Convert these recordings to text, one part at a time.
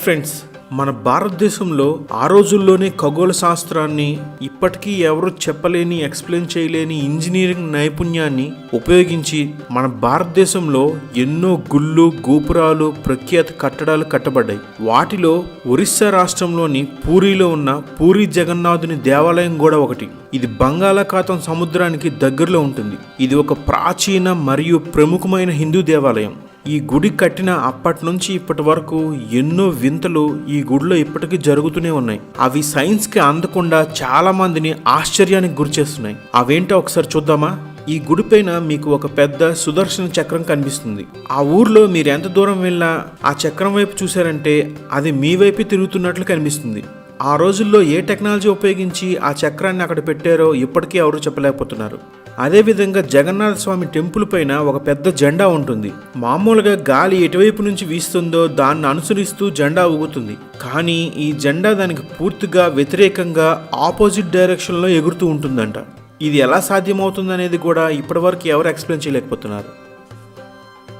Friends, మన భారతదేశంలో ఆ రోజుల్లోనే ఖగోళ శాస్త్రాన్ని ఇప్పటికీ ఎవరు చెప్పలేని ఎక్స్ప్లెయిన్ చేయలేని ఇంజనీరింగ్ నైపుణ్యాన్ని ఉపయోగించి మన భారతదేశంలో ఎన్నో గుళ్ళు, గోపురాలు, ప్రఖ్యాత కట్టడాలు కట్టబడ్డాయి. వాటిలో ఒరిస్సా రాష్ట్రంలోని పూరీలో ఉన్న పూరీ జగన్నాథుని దేవాలయం కూడా ఒకటి. ఇది బంగాళాఖాతం సముద్రానికి దగ్గరలో ఉంటుంది. ఇది ఒక ప్రాచీన మరియు ప్రముఖమైన హిందూ దేవాలయం. ఈ గుడి కట్టిన అప్పటి నుంచి ఇప్పటి వరకు ఎన్నో వింతలు ఈ గుడిలో ఇప్పటికీ జరుగుతూనే ఉన్నాయి. అవి సైన్స్కి అందకుండా చాలా మందిని ఆశ్చర్యానికి గురిచేస్తున్నాయి. అవేంటో ఒకసారి చూద్దామా? ఈ గుడి పైన మీకు ఒక పెద్ద సుదర్శన చక్రం కనిపిస్తుంది. ఆ ఊర్లో మీరు ఎంత దూరం వెళ్ళినా ఆ చక్రం వైపు చూసారంటే అది మీ వైపు తిరుగుతున్నట్లు కనిపిస్తుంది. ఆ రోజుల్లో ఏ టెక్నాలజీ ఉపయోగించి ఆ చక్రాన్ని అక్కడ పెట్టారో ఇప్పటికీ ఎవరు చెప్పలేకపోతున్నారు. అదేవిధంగా జగన్నాథ స్వామి టెంపుల్ పైన ఒక పెద్ద జెండా ఉంటుంది. మామూలుగా గాలి ఎటువైపు నుంచి వీస్తుందో దాన్ని అనుసరిస్తూ జెండా ఊగుతుంది. కానీ ఈ జెండా దానికి పూర్తిగా వ్యతిరేకంగా ఆపోజిట్ డైరెక్షన్లో ఎగురుతూ ఉంటుందంట. ఇది ఎలా సాధ్యమవుతుందనేది కూడా ఇప్పటివరకు ఎవరు ఎక్స్ప్లెయిన్ చేయలేకపోతున్నారు.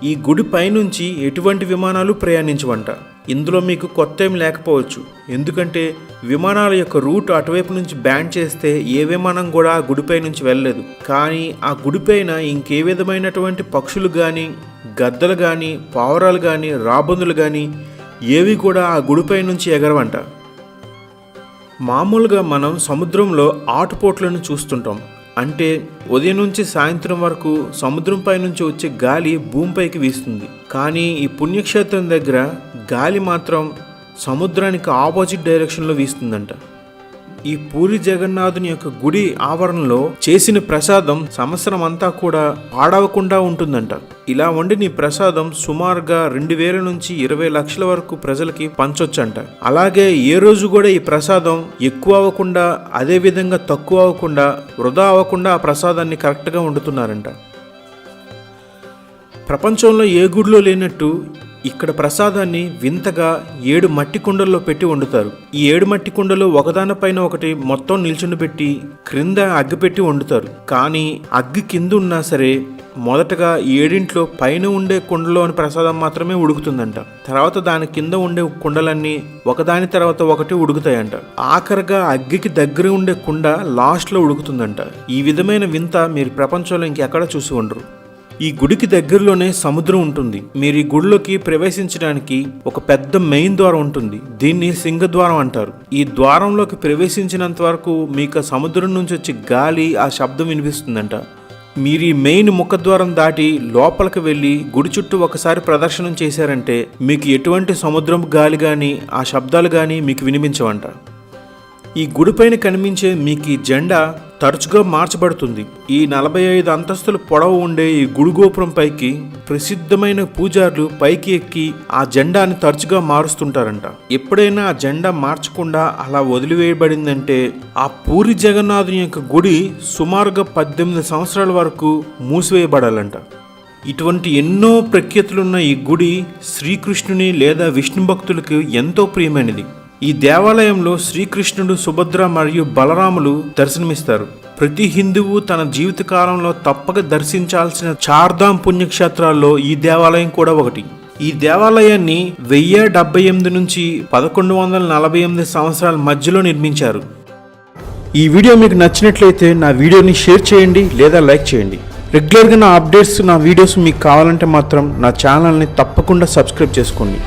ఈ గుడి పైనుంచి ఎటువంటి విమానాలు ప్రయాణించవంట. ఇందులో మీకు కొత్త ఏం లేకపోవచ్చు, ఎందుకంటే విమానాల యొక్క రూట్ అటువైపు నుంచి బ్యాన్ చేస్తే ఏ విమానం కూడా ఆ గుడిపై నుంచి వెళ్ళలేదు. కానీ ఆ గుడిపైన ఇంకే విధమైనటువంటి పక్షులు కానీ, గద్దలు కానీ, పావురాలు కానీ, రాబందులు కానీ ఏవి కూడా ఆ గుడిపై నుంచి ఎగరవంట. మామూలుగా మనం సముద్రంలో ఆటుపోట్లను చూస్తుంటాం. అంటే ఉదయం నుంచి సాయంత్రం వరకు సముద్రంపై నుంచి వచ్చే గాలి భూమిపైకి వీస్తుంది. కానీ ఈ పుణ్యక్షేత్రం దగ్గర గాలి మాత్రం సముద్రానికి ఆపోజిట్ డైరెక్షన్లో వీస్తుందంట. ఈ పూరి జగన్నాథుని యొక్క గుడి ఆవరణలో చేసిన ప్రసాదం సంవత్సరం అంతా కూడా పాడవకుండా ఉంటుందంట. ఇలా వండిన ఈ ప్రసాదం సుమారుగా 2000 నుంచి 20 లక్షల వరకు ప్రజలకి పంచొచ్చంట. అలాగే ఏ రోజు కూడా ఈ ప్రసాదం ఎక్కువ అవ్వకుండా, అదే విధంగా తక్కువ అవ్వకుండా, వృధా అవ్వకుండా ఆ ప్రసాదాన్ని కరెక్ట్గా వండుతున్నారంట. ప్రపంచంలో ఏ గుడిలో లేనట్టు ఇక్కడ ప్రసాదాన్ని వింతగా 7 మట్టి కుండల్లో పెట్టి వండుతారు. ఈ 7 మట్టి కుండలు ఒకదానిపైన ఒకటి మొత్తం నిల్చుండబెట్టి క్రింద అగ్గి పెట్టి వండుతారు. కానీ అగ్గి కింద ఉన్నా సరే మొదటగా 7 పైన ఉండే కుండలోని ప్రసాదం మాత్రమే ఉడుకుతుందంట. తర్వాత దాని కింద ఉండే కుండలన్నీ ఒకదాని తర్వాత ఒకటి ఉడుకుతాయంట. ఆఖరిగా అగ్గికి దగ్గర ఉండే కుండ లాస్ట్లో ఉడుకుతుందంట. ఈ విధమైన వింత మీరు ప్రపంచంలో ఇంకెక్కడ చూసి ఉండరు. ఈ గుడికి దగ్గరలోనే సముద్రం ఉంటుంది. మీరు ఈ గుడిలోకి ప్రవేశించడానికి ఒక పెద్ద మెయిన్ ద్వారం ఉంటుంది. దీన్ని సింహద్వారం అంటారు. ఈ ద్వారంలోకి ప్రవేశించినంత వరకు మీకు సముద్రం నుంచి వచ్చే గాలి, ఆ శబ్దం వినిపిస్తుందంట. మీరు ఈ మెయిన్ ముఖద్వారం దాటి లోపలికి వెళ్ళి గుడి చుట్టూ ఒకసారి ప్రదర్శనం చేశారంటే మీకు ఎటువంటి సముద్రం గాలి కానీ, ఆ శబ్దాలు కానీ మీకు వినిపించవంట. ఈ గుడిపైన కనిపించే మీకు ఈ జెండా తరచుగా మార్చబడుతుంది. ఈ 45 అంతస్తుల పొడవు ఉండే ఈ గుడి గోపురం పైకి ప్రసిద్ధమైన పూజారులు పైకి ఎక్కి ఆ జెండాని తరచుగా మారుస్తుంటారంట. ఎప్పుడైనా ఆ జెండా మార్చకుండా అలా వదిలివేయబడిందంటే ఆ పూరి జగన్నాథుని యొక్క గుడి సుమారుగా 18 సంవత్సరాల వరకు మూసివేయబడాలంట. ఇటువంటి ఎన్నో ప్రఖ్యాతులున్న ఈ గుడి శ్రీకృష్ణుని లేదా విష్ణు భక్తులకు ఎంతో ప్రియమైనది. ఈ దేవాలయంలో శ్రీకృష్ణుడు, సుభద్ర మరియు బలరాములు దర్శనమిస్తారు. ప్రతి హిందువు తన జీవిత కాలంలో తప్పక దర్శించాల్సిన చార్ధాం పుణ్యక్షేత్రాల్లో ఈ దేవాలయం కూడా ఒకటి. ఈ దేవాలయాన్ని 1078 నుంచి 1148 సంవత్సరాల మధ్యలో నిర్మించారు. ఈ వీడియో మీకు నచ్చినట్లయితే నా వీడియోని షేర్ చేయండి లేదా లైక్ చేయండి. రెగ్యులర్గా నా అప్డేట్స్, నా వీడియోస్ మీకు కావాలంటే మాత్రం నా ఛానల్ని తప్పకుండా సబ్స్క్రైబ్ చేసుకోండి.